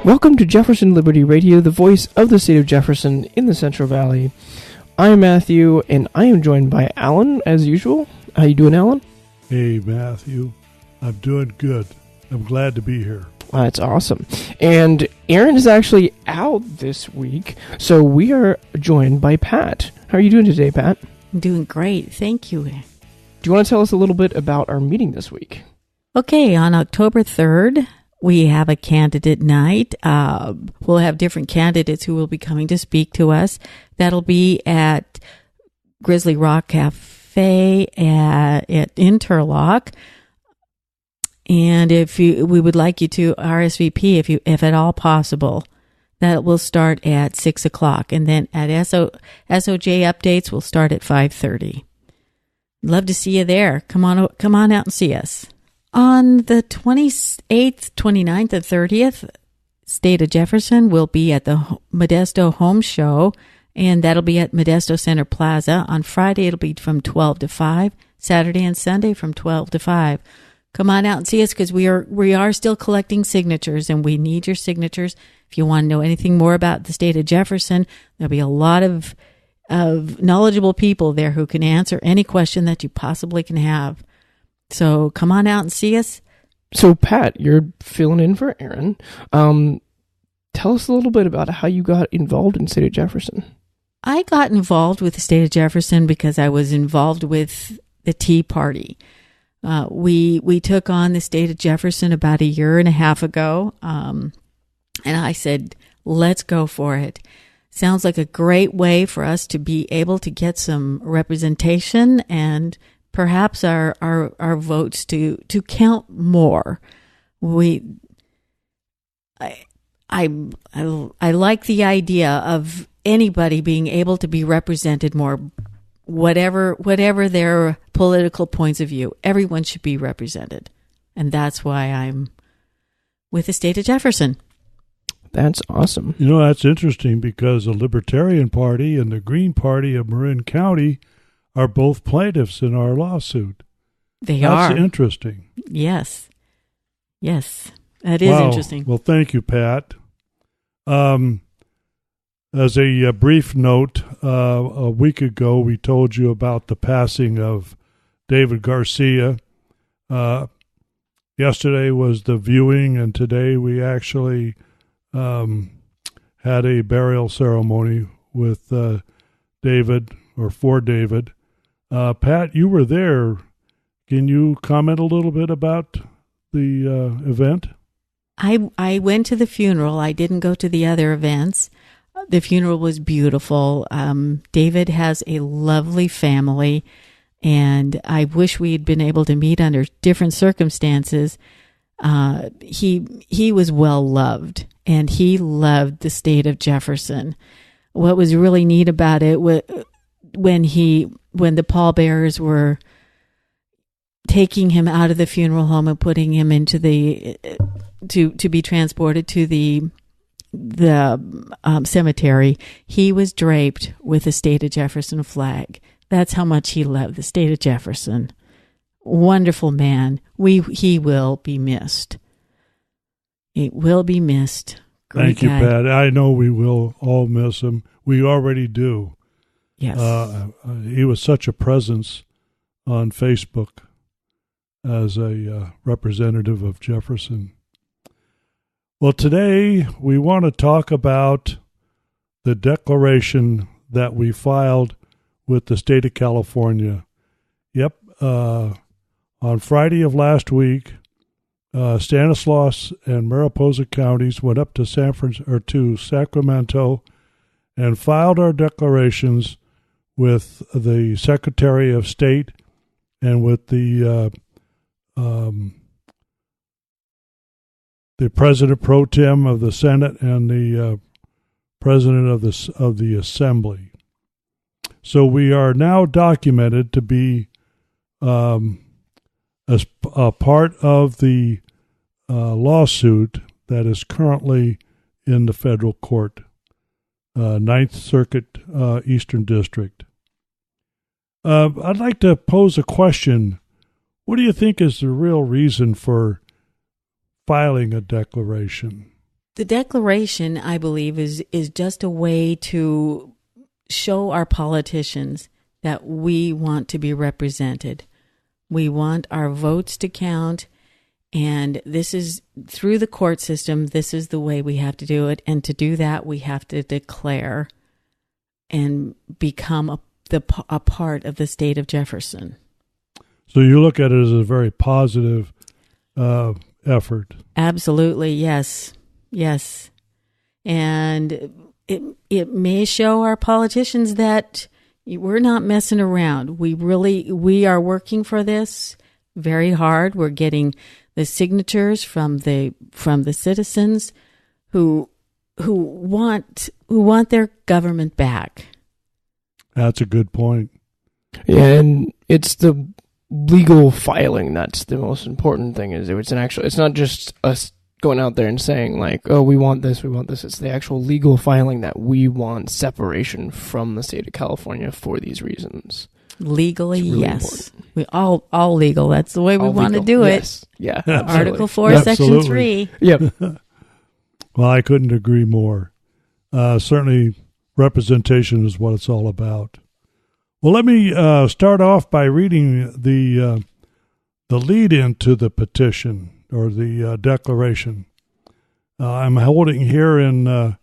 Welcome to Jefferson Liberty Radio, the voice of the state of Jefferson in the Central Valley. I am Matthew, and I am joined by Alan, as usual. How you doing, Alan? Hey, Matthew. I'm doing good. I'm glad to be here. That's awesome. And Aaron is actually out this week, so we are joined by Pat. How are you doing today, Pat? I'm doing great. Thank you. Do you want to tell us a little bit about our meeting this week? Okay, on October 3rd, we have a candidate night. We'll have different candidates who will be coming to speak to us. That'll be at Grizzly Rock Cafe at Interlock. And we would like you to RSVP if at all possible. That will start at 6 o'clock. And then at SOJ updates will start at 5:30. Love to see you there. Come on out and see us. On the 28th, 29th, and 30th, State of Jefferson will be at the Modesto Home Show, and that'll be at Modesto Center Plaza. On Friday, it'll be from 12 to 5. Saturday and Sunday from 12 to 5. Come on out and see us because we are still collecting signatures, and we need your signatures. If you want to know anything more about the State of Jefferson, there'll be a lot of knowledgeable people there who can answer any question that you possibly can have. So come on out and see us. So, Pat, you're filling in for Aaron. Tell us a little bit about how you got involved in the State of Jefferson. I got involved with the State of Jefferson because I was involved with the Tea Party. We took on the State of Jefferson about a year and a half ago, and I said, let's go for it. Sounds like a great way for us to be able to get some representation and perhaps our votes to count more. I like the idea of anybody being able to be represented more, whatever their political points of view. Everyone should be represented, and that's why I'm with the State of Jefferson. That's awesome. You know, that's interesting because the Libertarian Party and the Green Party of Marin County are both plaintiffs in our lawsuit. That's That's interesting. Yes. That is interesting. Well, thank you, Pat. As a brief note, a week ago we told you about the passing of David Garcia. Yesterday was the viewing, and today we actually had a burial ceremony with David, or for David. Pat, you were there. Can you comment a little bit about the event? I went to the funeral. I didn't go to the other events. The funeral was beautiful. David has a lovely family, and I wish we had been able to meet under different circumstances. He was well loved, and he loved the State of Jefferson. What was really neat about it when the pallbearers were taking him out of the funeral home and putting him into to be transported to the cemetery, he was draped with a State of Jefferson flag. That's how much he loved the State of Jefferson. Wonderful man. He will be missed. It will be missed. Thank you, Pat. I know we will all miss him. We already do. Yes. He was such a presence on Facebook as a representative of Jefferson. Well, today we want to talk about the declaration that we filed with the state of California. Yep. On Friday of last week, Stanislaus and Mariposa counties went up to Sacramento and filed our declarations with the Secretary of State and with the President Pro Tem of the Senate and the President of the Assembly. So we are now documented to be as a part of the lawsuit that is currently in the federal court, Ninth Circuit, Eastern District. I'd like to pose a question. What do you think is the real reason for filing a declaration? The Declaration, I believe, is just a way to show our politicians that we want to be represented. We want our votes to count, and this is through the court system. This is the way we have to do it, and to do that, we have to declare and become a part of the state of Jefferson. So you look at it as a very positive effort. Absolutely, yes. Yes. And it may show our politicians that we're not messing around. We are working for this very hard. We're getting the signatures from the citizens who want their government back. That's a good point. Yeah, and it's the legal filing that's the most important thing. It's not just us going out there and saying like, oh, we want this. It's the actual legal filing that we want separation from the state of California for these reasons. Legally, really yes. Important. We all legal. That's the way we want to do yes. it. Yeah. Article 4, Absolutely. Section 3. Yep. Well, I couldn't agree more. Certainly, representation is what it's all about. Well, let me start off by reading the lead into the petition or the declaration. I'm holding here in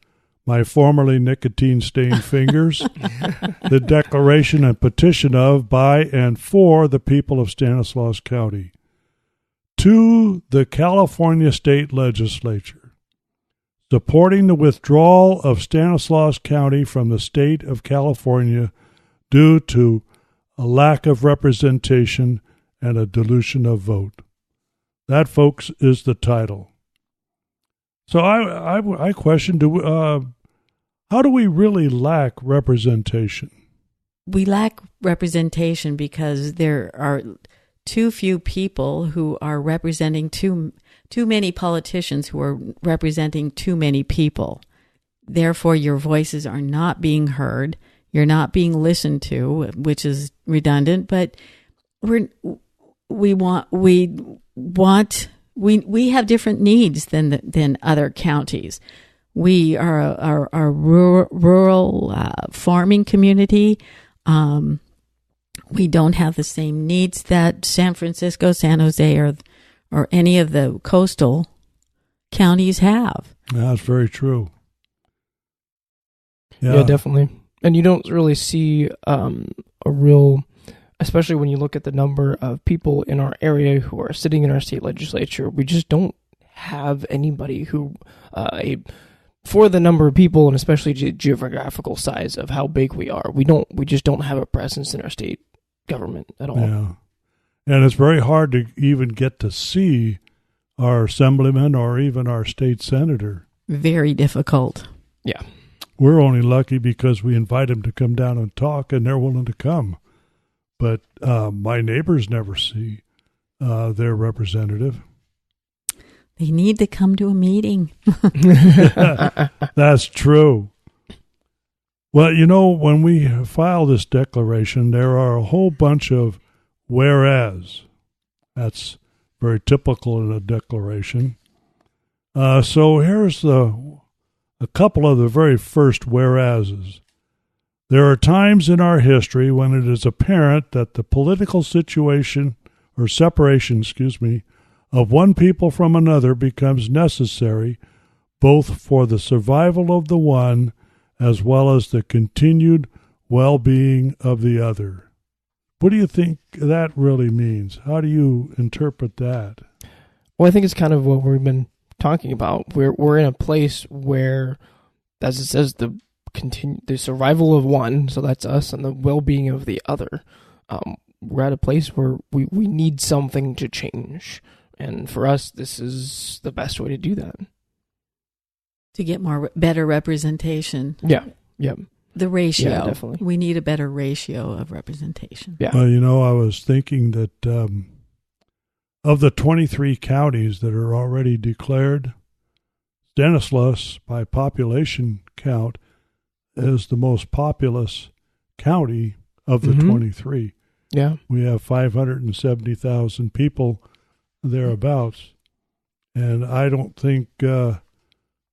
my formerly nicotine-stained fingers the declaration and petition of, by, and for the people of Stanislaus County to the California State Legislature, supporting the withdrawal of Stanislaus County from the state of California due to a lack of representation and a dilution of vote. That, folks, is the title. So I question, how do we really lack representation? We lack representation because there are too few people who are representing too many politicians who are representing too many people. Therefore, your voices are not being heard. You're not being listened to, which is redundant, but we have different needs than other counties. We are a rural farming community. We don't have the same needs that San Francisco, San Jose, or any of the coastal counties have. That's very true. Yeah, definitely. And you don't really see a real, especially when you look at the number of people in our area who are sitting in our state legislature, we just don't have anybody who, for the number of people and especially geographical size of how big we are, we just don't have a presence in our state government at all. Yeah. And it's very hard to even get to see our assemblyman or even our state senator. Very difficult. Yeah. We're only lucky because we invite them to come down and talk, and they're willing to come. But my neighbors never see their representative. They need to come to a meeting. That's true. Well, when we file this declaration, there are a whole bunch of whereas. That's very typical in a declaration. So here's a couple of the very first whereases. There are times in our history when it is apparent that the political situation or separation, of one people from another becomes necessary both for the survival of the one as well as the continued well-being of the other. What do you think that really means? How do you interpret that? Well, I think it's kind of what we've been talking about. We're in a place where, as it says, the survival of one, so that's us, and the well-being of the other. We're at a place where we need something to change, and for us, this is the best way to do that. To get better representation. Yeah. The ratio. Yeah, definitely. We need a better ratio of representation. Yeah. Well, I was thinking that of the 23 counties that are already declared, Stanislaus, by population count, is the most populous county of the 23. Yeah. We have 570,000 people thereabouts. And I don't think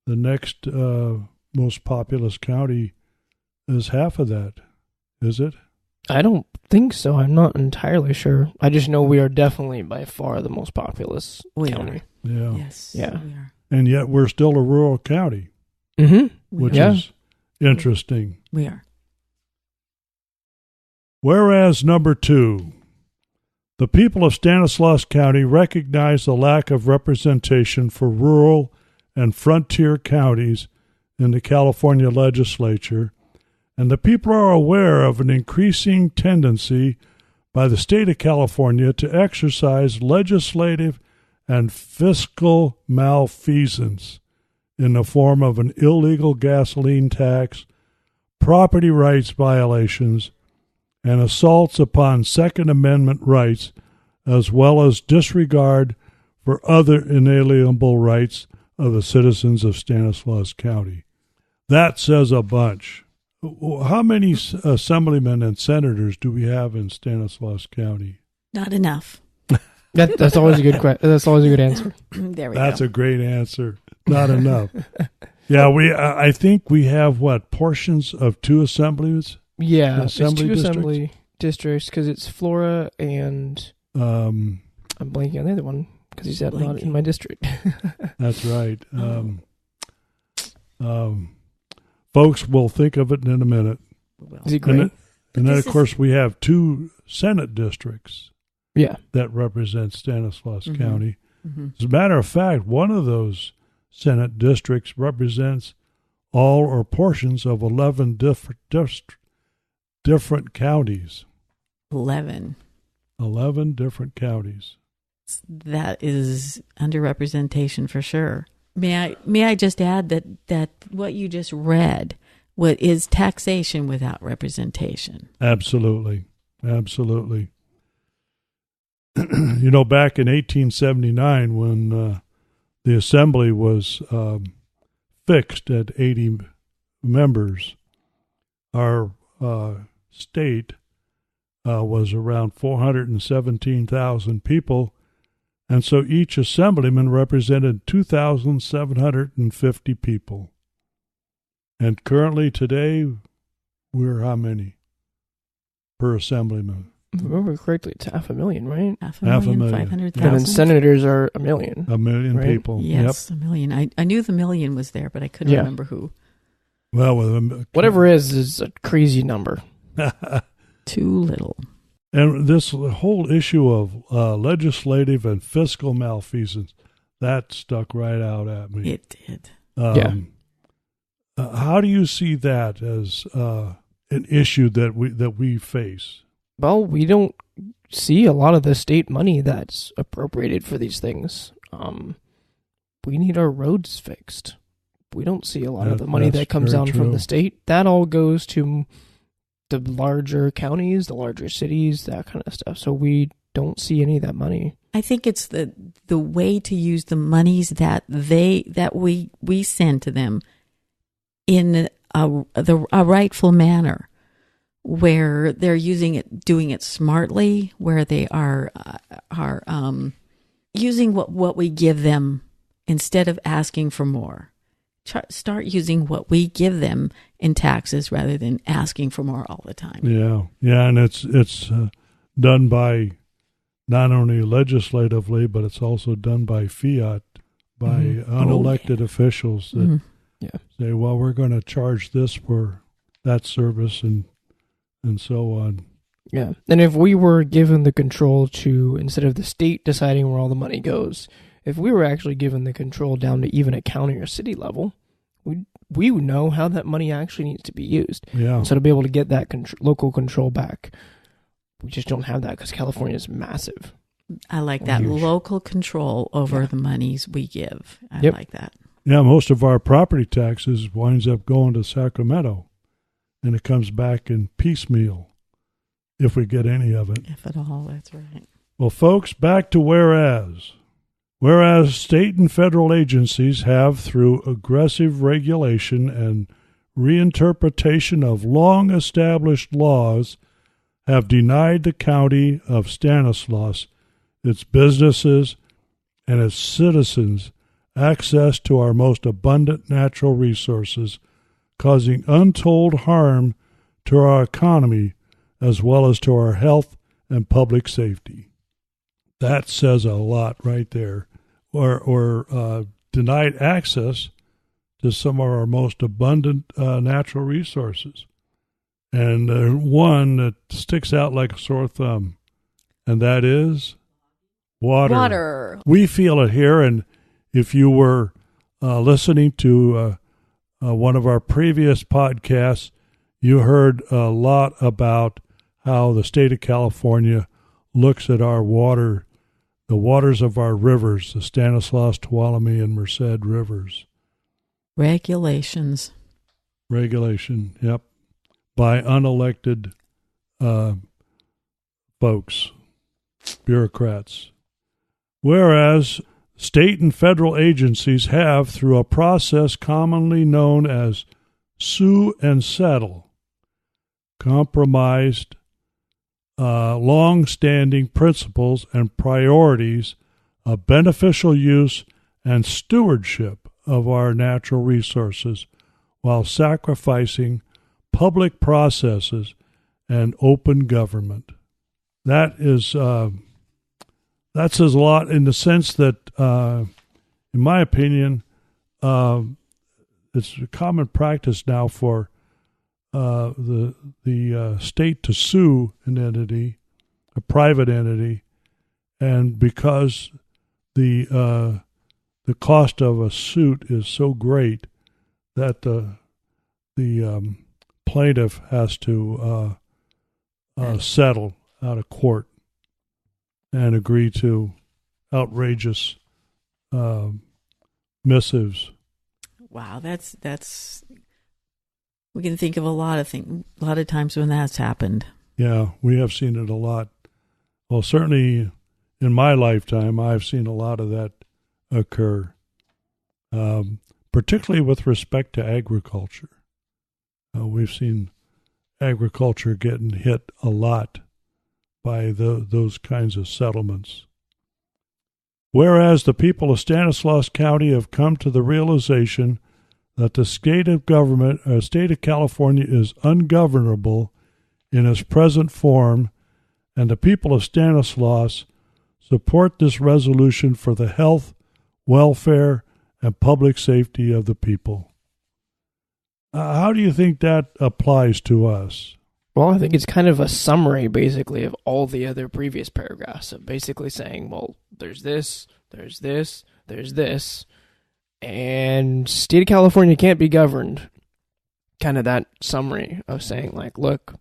the next most populous county is half of that, is it? I don't think so. I'm not entirely sure. I just know we are definitely by far the most populous county. Yeah. Yes. Yeah. We are. And yet we're still a rural county, which Yeah. is interesting. We are. Whereas number 2, the people of Stanislaus County recognize the lack of representation for rural and frontier counties in the California legislature, and the people are aware of an increasing tendency by the state of California to exercise legislative and fiscal malfeasance in the form of an illegal gasoline tax, property rights violations, and assaults upon Second Amendment rights, as well as disregard for other inalienable rights of the citizens of Stanislaus County. That says a bunch. How many assemblymen and senators do we have in Stanislaus County? Not enough. That's always a good that's always a good answer. There we go. That's a great answer. Not enough. Yeah, I think we have portions of 2 assemblies. Yeah, it's 2 Assembly assembly districts because it's Flora and I'm blanking on the other one because he's not in my district. That's right. Folks will think of it in a minute. Is he great? And then, of course, we have 2 Senate districts that represent Stanislaus County. Mm-hmm. As a matter of fact, one of those Senate districts represents all or portions of 11 different counties. 11. 11 different counties. That is underrepresentation for sure. May I just add that what you just read, what is taxation without representation? Absolutely. Absolutely. Back in 1879, when the assembly was fixed at 80 members, our state was around 417,000 people, and so each assemblyman represented 2,750 people. And currently today, we're how many per assemblyman? If I remember correctly, it's 500,000, right? 500,000, 500,000. And then senators are 1 million. 1 million right? people. Yes, 1 million. I knew the million was there, but I couldn't remember who. Well, whatever is a crazy number. Too little. And this whole issue of legislative and fiscal malfeasance, that stuck right out at me. It did. How do you see that as an issue that we face? Well, we don't see a lot of the state money that's appropriated for these things. We need our roads fixed. We don't see a lot of the money that comes down from the state. That all goes to the larger counties, the larger cities, that kind of stuff. So we don't see any of that money. I think it's the way to use the monies that we send to them in a rightful manner, where they're doing it smartly, where they are using what we give them instead of asking for more. Start using what we give them in taxes rather than asking for more all the time. Yeah, and it's done by not only legislatively, but it's also done by fiat, by unelected officials that say, well, we're going to charge this for that service and so on. Yeah, and if we were given the control to, instead of the state deciding where all the money goes, if we were actually given the control down to even a county or city level, we would know how that money actually needs to be used. Yeah. So to be able to get that local control back, we just don't have that because California is massive. I like that. Huge. Local control over the monies we give. I like that. Yeah, most of our property taxes winds up going to Sacramento, and it comes back in piecemeal if we get any of it. If at all, that's right. Well, folks, back to whereas. Whereas state and federal agencies have, through aggressive regulation and reinterpretation of long-established laws, have denied the county of Stanislaus, its businesses, and its citizens access to our most abundant natural resources, causing untold harm to our economy as well as to our health and public safety. That says a lot right there. Or denied access to some of our most abundant natural resources. And one that sticks out like a sore thumb, and that is water. Water. We feel it here, and if you were listening to one of our previous podcasts, you heard a lot about how the state of California looks at our water, the waters of our rivers, the Stanislaus, Tuolumne, and Merced rivers. Regulation, yep, by unelected folks, bureaucrats. Whereas state and federal agencies have, through a process commonly known as sue and settle, compromised long-standing principles and priorities of beneficial use and stewardship of our natural resources while sacrificing public processes and open government. That says a lot in the sense that, in my opinion, it's a common practice now for the state to sue an entity, a private entity, and because the cost of a suit is so great that the plaintiff has to settle out of court and agree to outrageous missives. Wow, that's. We can think of a lot of times when that's happened. Yeah, we have seen it a lot. Well, certainly in my lifetime, I've seen a lot of that occur, particularly with respect to agriculture. We've seen agriculture getting hit a lot by those kinds of settlements. Whereas the people of Stanislaus County have come to the realization that the state of California is ungovernable in its present form, and the people of Stanislaus support this resolution for the health, welfare, and public safety of the people. How do you think that applies to us? Well, I think it's kind of a summary, basically, of all the other previous paragraphs of basically saying, well, there's this, there's this, there's this, and state of California can't be governed. Kind of that summary of saying, like, look,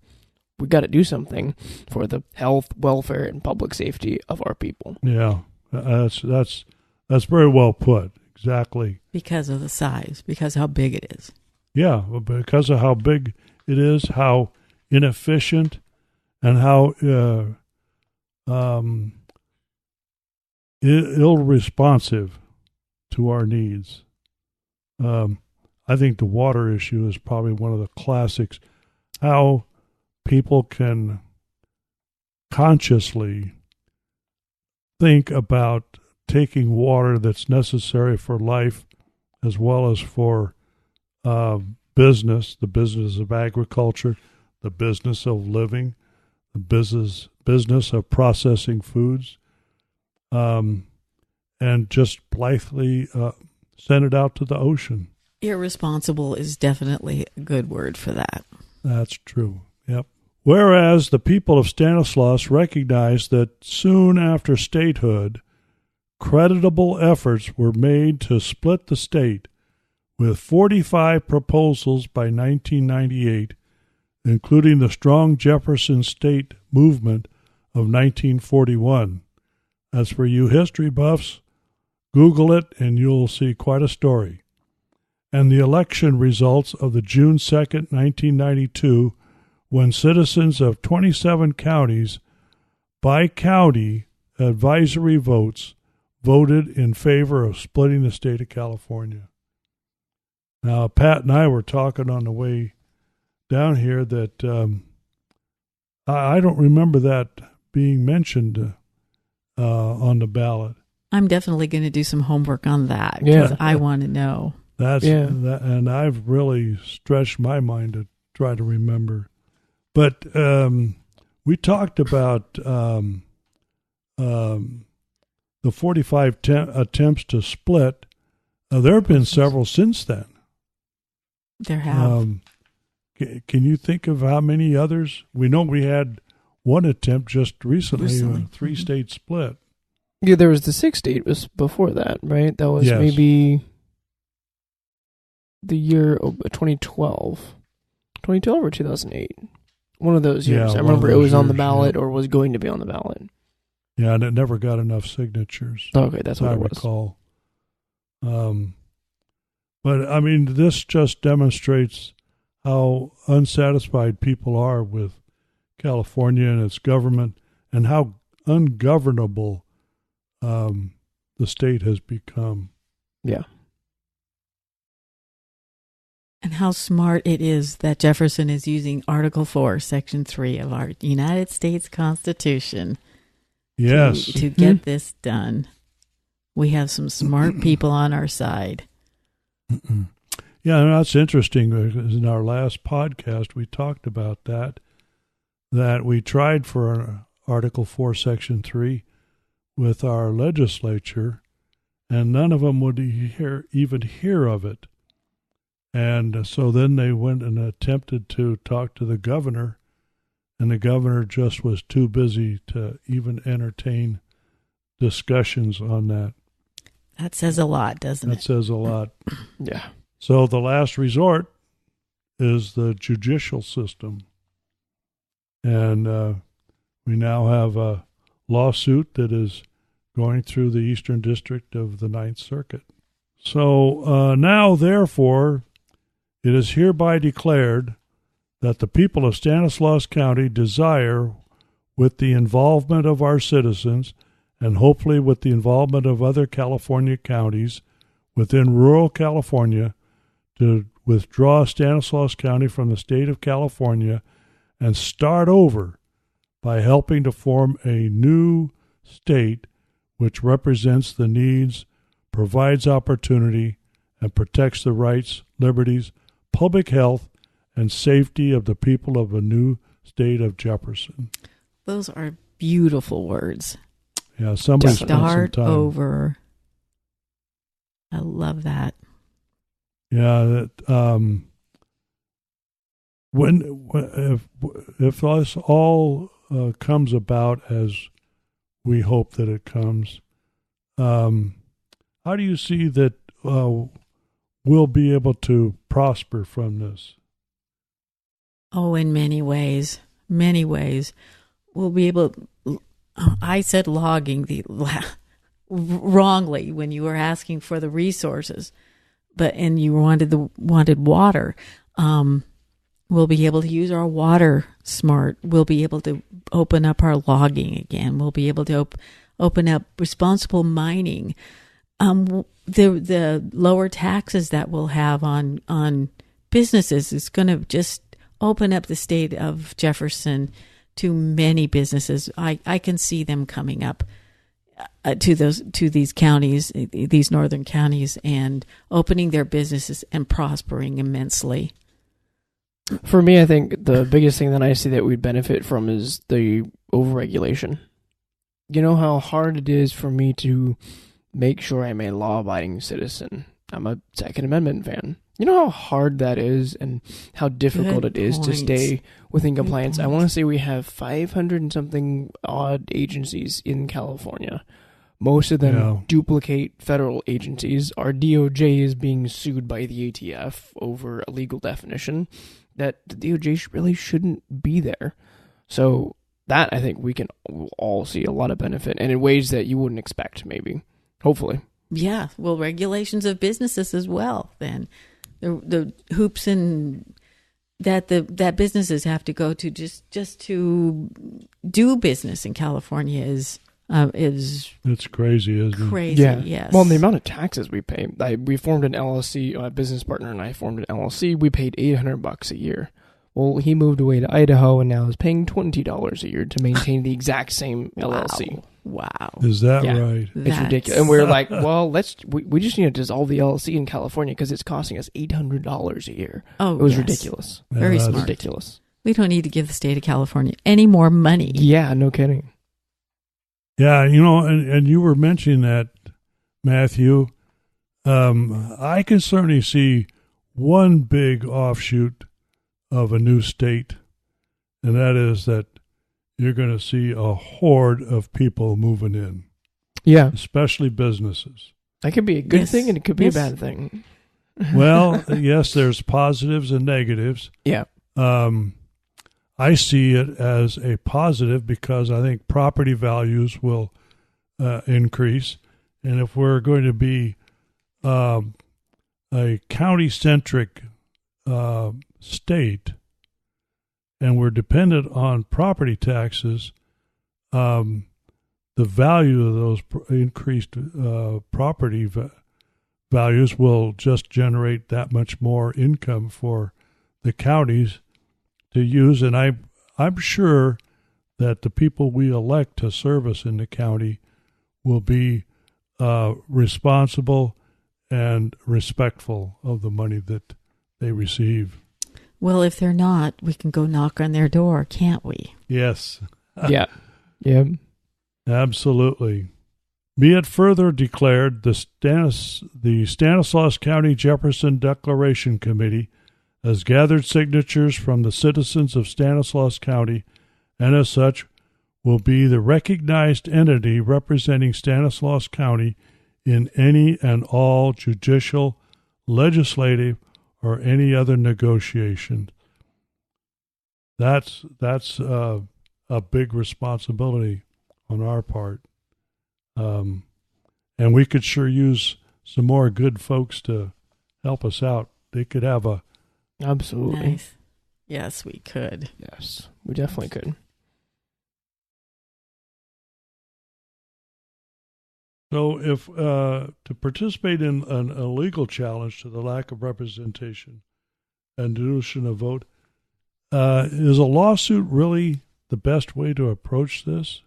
we got to do something for the health, welfare, and public safety of our people. Yeah, that's very well put. Exactly. Because of the size, because of how big it is. Yeah, because of how big it is, how inefficient, and how ill-responsive to our needs. I think the water issue is probably one of the classics. How people can consciously think about taking water that's necessary for life as well as for business, the business of agriculture, the business of living, the business of processing foods, and just blithely send it out to the ocean. Irresponsible is definitely a good word for that. That's true. Yep. Whereas the people of Stanislaus recognized that soon after statehood, creditable efforts were made to split the state, with 45 proposals by 1998, including the strong Jefferson State movement of 1941. As for you history buffs, Google it and you'll see quite a story. And the election results of the June 2nd, 1992, when citizens of 27 counties, by county advisory votes, voted in favor of splitting the state of California. Now, Pat and I were talking on the way down here that I don't remember that being mentioned on the ballot. I'm definitely going to do some homework on that because I want to know. And I've really stretched my mind to try to remember. But we talked about the 45 attempts to split. There have been several since then. There have. Can you think of how many others? We know we had one attempt just recently. A 3-state split. Yeah, there was the 6-state was before that, right? That was maybe the year 2012. 2012 or 2008. One of those years. I remember it was on the ballot or was going to be on the ballot. Yeah, and it never got enough signatures. Okay, that's what I it was. Recall. But, I mean, this just demonstrates how unsatisfied people are with California and its government and how ungovernable the state has become. Yeah. And how smart it is that Jefferson is using Article 4, Section 3 of our United States Constitution to get this done. We have some smart people on our side. Yeah, and that's interesting. In our last podcast, we talked about that we tried for Article 4, Section 3 with our legislature, and none of them would even hear of it. And so then they went and attempted to talk to the governor, and the governor just was too busy to even entertain discussions on that. That says a lot, doesn't it? That says a lot. Yeah. So the last resort is the judicial system. And we now have a lawsuit that is going through the Eastern District of the Ninth Circuit. So now, therefore, it is hereby declared that the people of Stanislaus County desire, with the involvement of our citizens, and hopefully with the involvement of other California counties within rural California, to withdraw Stanislaus County from the state of California and start over by helping to form a new state which represents the needs, provides opportunity, and protects the rights, liberties, public health, and safety of the people of a new state of Jefferson. Those are beautiful words. Yeah, somebody spent some Start time. over. I love that. Yeah, that if this all comes about as we hope that it comes, how do you see that we'll be able to prosper from this? Oh, in many ways. Many ways. We'll be able. I said logging wrongly when you were asking for the resources, and you wanted water. We'll be able to use our water smart. We'll be able to open up our logging again. We'll be able to open up responsible mining. The lower taxes that we'll have on businesses is going to just open up the state of Jefferson to many businesses. I can see them coming up to these counties, these northern counties, and opening their businesses and prospering immensely. For me, I think the biggest thing that I see that we'd benefit from is the overregulation. You know how hard it is for me to make sure I'm a law-abiding citizen. I'm a Second Amendment fan. You know how hard that is and how difficult it is to stay within compliance. I want to say we have 500 and something odd agencies in California. Most of them duplicate federal agencies. Our DOJ is being sued by the ATF over a legal definition that the DOJ really shouldn't be there. So that, I think, we can all see a lot of benefit, and in ways that you wouldn't expect, maybe. Hopefully. Yeah, well, regulations of businesses as well, then. The hoops and that businesses have to go to just to do business in California is it's crazy, isn't it? Crazy, yeah. Yes. Well, the amount of taxes we pay. We formed an LLC. A business partner and I formed an LLC. We paid $800 a year. Well, he moved away to Idaho and now is paying $20 a year to maintain the exact same LLC. Wow. Is that Yeah. right? It's ridiculous. And we're like, well, we just need to dissolve the LLC in California because it's costing us $800 a year. Oh, it was yes. ridiculous. Very that's smart. Ridiculous. We don't need to give the state of California any more money. Yeah, no kidding. Yeah, and you were mentioning that, Matthew. I can certainly see one big offshoot of a new state, and that is that you're going to see a horde of people moving in, Yeah. especially businesses. That could be a good Yes. thing and it could be Yes. a bad thing. Well, yes, there's positives and negatives. Yeah. I see it as a positive because I think property values will increase. And if we're going to be a county-centric state and we're dependent on property taxes, the value of those increased property values will just generate that much more income for the counties to use. And I'm sure that the people we elect to service in the county will be responsible and respectful of the money that they receive. Well, if they're not, we can go knock on their door, can't we? Yes. Yeah. Yeah. Absolutely. Be it further declared, the Stanislaus County Jefferson Declaration Committee has gathered signatures from the citizens of Stanislaus County, and as such will be the recognized entity representing Stanislaus County in any and all judicial, legislative, or any other negotiation. That's a big responsibility on our part. And we could sure use some more good folks to help us out. They could have a... Absolutely. Nice. Yes, we could. Yes, we definitely could. So if to participate in a legal challenge to the lack of representation and dilution of vote, is a lawsuit really the best way to approach this?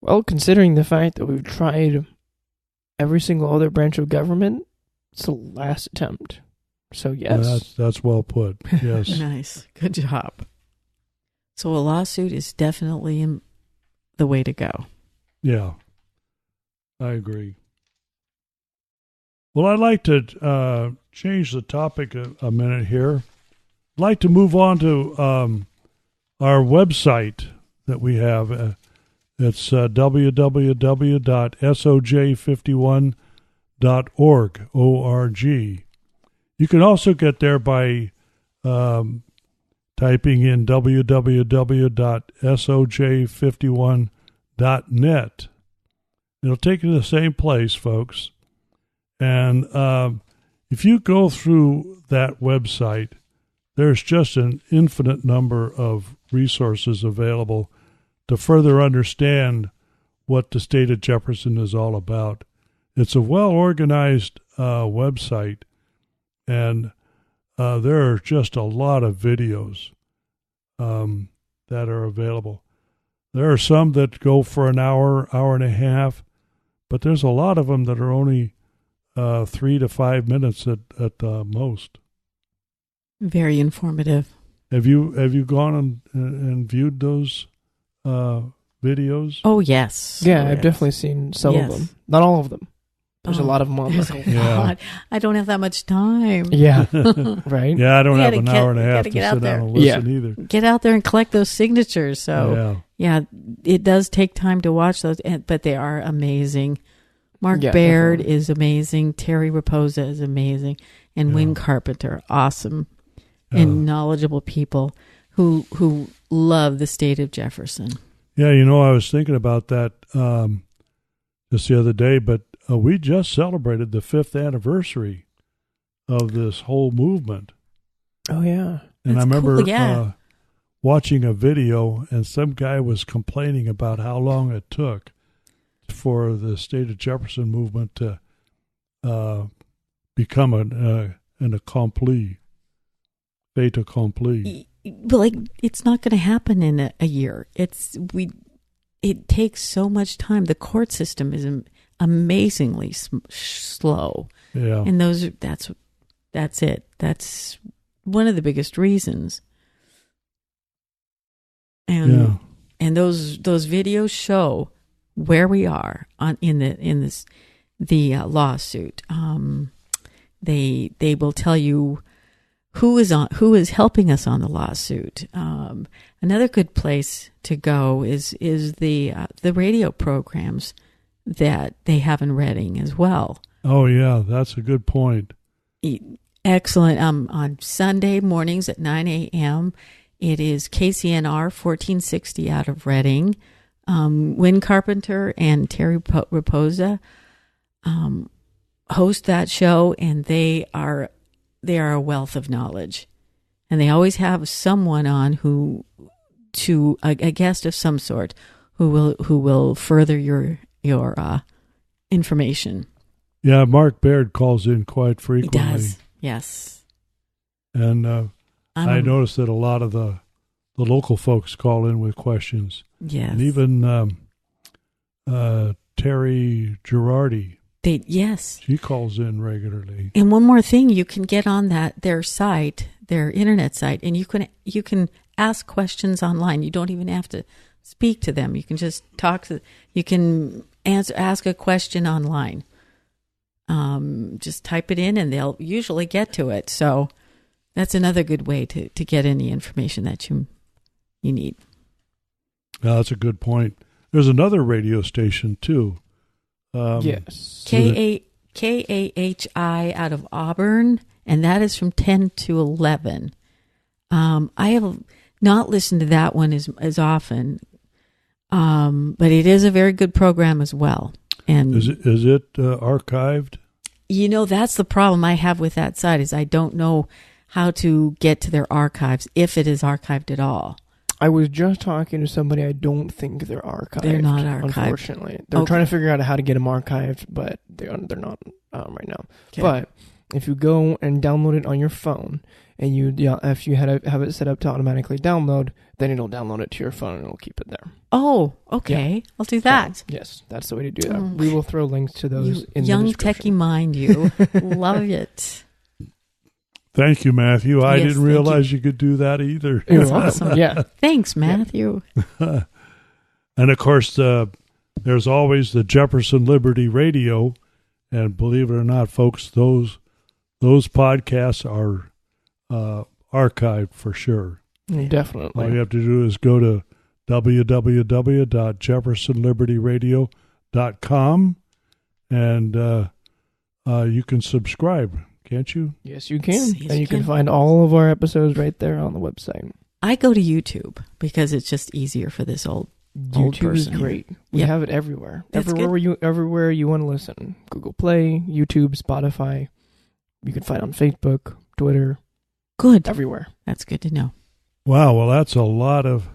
Well, considering the fact that we've tried every single other branch of government, it's the last attempt. So, yes. That's well put. Yes. Nice. Good job. So a lawsuit is definitely the way to go. Yeah, I agree. Well, I'd like to change the topic a minute here. I'd like to move on to our website that we have. It's www.soj51.org, O-R-G. You can also get there by typing in www.soj51.net. It'll take you to the same place, folks. And if you go through that website, there's just an infinite number of resources available to further understand what the state of Jefferson is all about. It's a well-organized website, and there are just a lot of videos that are available. There are some that go for an hour, hour and a half, but there's a lot of them that are only 3 to 5 minutes at most. Very informative. Have you gone and viewed those videos? Oh, yes. Yeah, Oh, I've yes. definitely seen some Yes. of them. Not all of them. There's a lot of them on There's there. a Yeah. lot. I don't have that much time. Yeah, right? Yeah, I don't You have gotta an hour and a half gotta to get out sit down there. and listen either. Get out there and collect those signatures. So, yeah, it does take time to watch those, but they are amazing. Mark Yeah, Baird definitely. is amazing. Terry Raposa is amazing. And Yeah. Wynn Carpenter, awesome Yeah. and knowledgeable people who love the state of Jefferson. Yeah, I was thinking about that just the other day, but we just celebrated the 5th anniversary of this whole movement. Oh, yeah. And I That's remember cool, yeah. watching a video, and some guy was complaining about how long it took for the state of Jefferson movement to become an accompli, fait accompli. But it's not going to happen in a year. It it takes so much time. The court system is amazingly slow. Yeah. And that's it. That's one of the biggest reasons. And those videos show where we are in the lawsuit. They will tell you who is helping us on the lawsuit. Another good place to go is the radio programs that they have in Reading as well. Oh yeah, that's a good point. Excellent. On Sunday mornings at 9 a.m., it is KCNR 1460 out of Reading. Wynn Carpenter and Terry Raposa host that show, and they are a wealth of knowledge. And they always have someone on a guest of some sort who will further your information. Yeah, Mark Baird calls in quite frequently. He does, yes. And I noticed that a lot of the local folks call in with questions. Yes. And even Terry Girardi. Yes. She calls in regularly. And one more thing, you can get on their site, their internet site, and you can ask questions online. You don't even have to speak to them. You can just you can ask a question online. Just type it in and they'll usually get to it. So that's another good way to get any information that you need. That's a good point. There's another radio station too. Yes. KAHI out of Auburn, and that is from 10 to 11. I have not listened to that one as often, but it is a very good program as well. And is it archived? That's the problem I have with that site is I don't know how to get to their archives, if it is archived at all. I was just talking to somebody. I don't think they're archived. They're not archived. Unfortunately. They're trying to figure out how to get them archived, but they're not right now. Okay. But if you go and download it on your phone, and if you have it set up to automatically download, then it'll download it to your phone and it'll keep it there. Oh, okay. Yeah. I'll do that. So, yes, that's the way to do that. We will throw links to those in the young description. techie mind, you. Love it. Thank you, Matthew. I didn't realize you could do that either. You're awesome. Yeah. Thanks, Matthew. And of course, there's always the Jefferson Liberty Radio, and believe it or not, folks, those podcasts are archived for sure. Definitely. All you have to do is go to www.jeffersonlibertyradio.com and you can subscribe, can't you? Yes, you can. Yes, and you can find all of our episodes right there on the website. I go to YouTube because it's just easier for this old YouTube is great. We have it everywhere. That's everywhere you want to listen. Google Play, YouTube, Spotify. You can find it on Facebook, Twitter. Good. Everywhere. That's good to know. Wow, well that's a lot of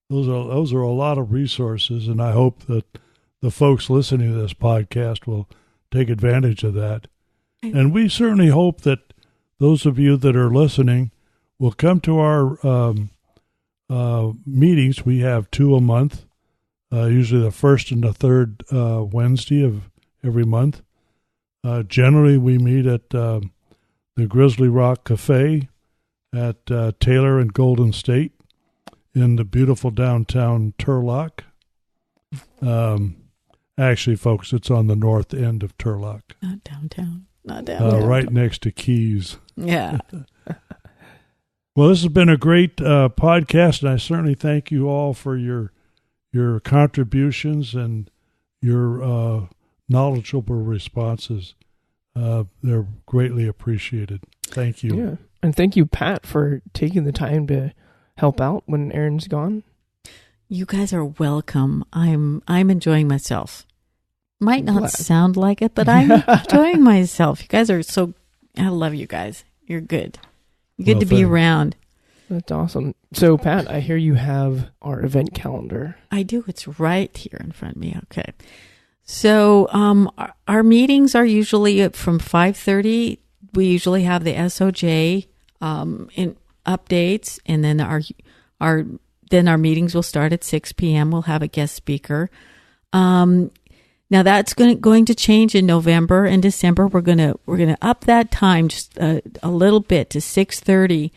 those are a lot of resources, and I hope that the folks listening to this podcast will take advantage of that. And we certainly hope that those of you that are listening will come to our meetings. We have 2 a month, usually the first and the third Wednesday of every month. Generally, we meet at the Grizzly Rock Cafe at Taylor and Golden State in the beautiful downtown Turlock. Actually, folks, it's on the north end of Turlock. Not downtown. Not downtown. Right next to Keys. Yeah. Well, this has been a great podcast, and I certainly thank you all for your contributions and your knowledgeable responses. They're greatly appreciated. Thank you. Yeah, and thank you, Pat, for taking the time to help out when Aaron's gone. You guys are welcome. I'm enjoying myself. Might not sound like it, but I'm enjoying myself. You guys are I love you guys. You're good. Good to be around. That's awesome. So, Pat, I hear you have our event calendar. I do. It's right here in front of me. Okay. So, our meetings are usually from 5:30. We usually have the SOJ in updates, and then our then our meetings will start at 6 p.m. We'll have a guest speaker. Now that's going to change in November and December. We're gonna up that time just a little bit to 6:30.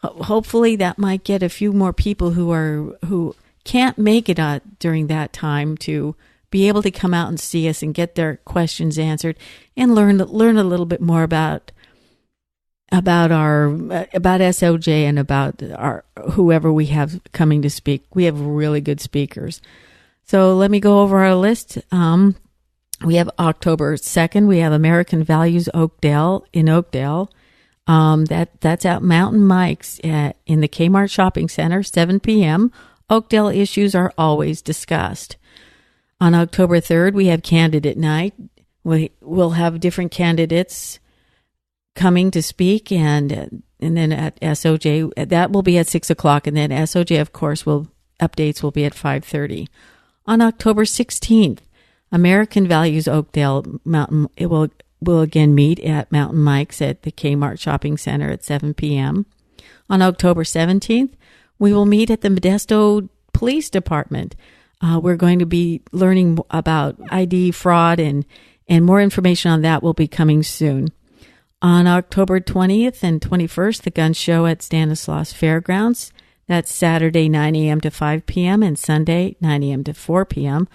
Hopefully that might get a few more people who can't make it during that time to be able to come out and see us and get their questions answered and learn a little bit more about SOJ and about our whoever we have coming to speak. We have really good speakers. So let me go over our list. We have October 2nd. We have American Values in Oakdale. That's at Mountain Mike's in the Kmart Shopping Center, 7 p.m. Oakdale issues are always discussed. On October 3rd, we have Candidate Night. We'll have different candidates coming to speak, and then at SOJ, that will be at 6 o'clock, and then SOJ, of course, updates will be at 5:30. On October 16th, American Values Oakdale Mountain, it will again meet at Mountain Mike's at the Kmart Shopping Center at 7 p.m. On October 17th, we will meet at the Modesto Police Department. We're going to be learning about ID fraud, and more information on that will be coming soon. On October 20th and 21st, the gun show at Stanislaus Fairgrounds. That's Saturday, 9 a.m. to 5 p.m. and Sunday, 9 a.m. to 4 p.m.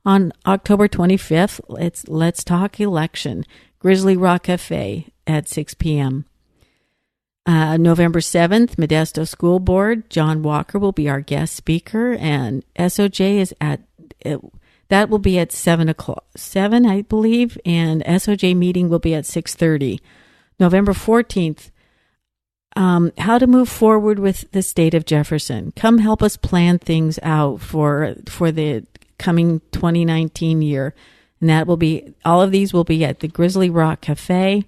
On October 25th, it's Let's Talk Election, Grizzly Rock Cafe at 6 p.m. November 7th, Modesto School Board, John Walker will be our guest speaker, and SOJ is that will be at 7 o'clock, 7, I believe, and SOJ meeting will be at 6:30. November 14th, how to move forward with the state of Jefferson. Come help us plan things out for the coming 2019 year. And that will be, all of these will be at the Grizzly Rock Cafe.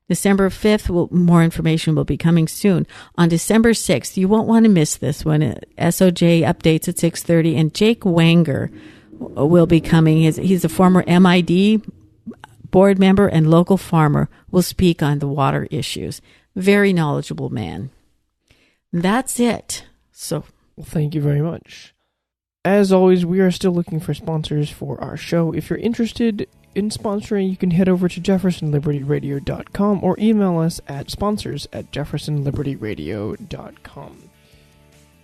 December 5th, more information will be coming soon. On December 6th, you won't want to miss this one. SOJ updates at 6:30, and Jake Wanger will be coming. He's a former MID board member and local farmer, will speak on the water issues. Very knowledgeable man. That's it. So, well, thank you very much. As always, we are still looking for sponsors for our show. If you're interested in sponsoring, you can head over to jeffersonlibertyradio.com or email us at sponsors@jeffersonlibertyradio.com.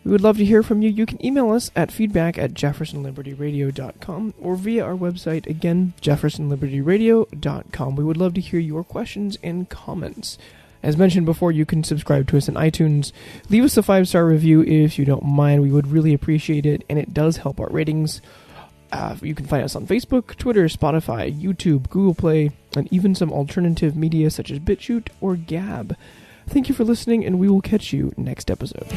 We would love to hear from you. You can email us at feedback@jeffersonlibertyradio.com or via our website, again, jeffersonlibertyradio.com. We would love to hear your questions and comments. As mentioned before, you can subscribe to us on iTunes. Leave us a 5-star review if you don't mind. We would really appreciate it, and it does help our ratings. You can find us on Facebook, Twitter, Spotify, YouTube, Google Play, and even some alternative media such as BitChute or Gab. Thank you for listening, and we will catch you next episode.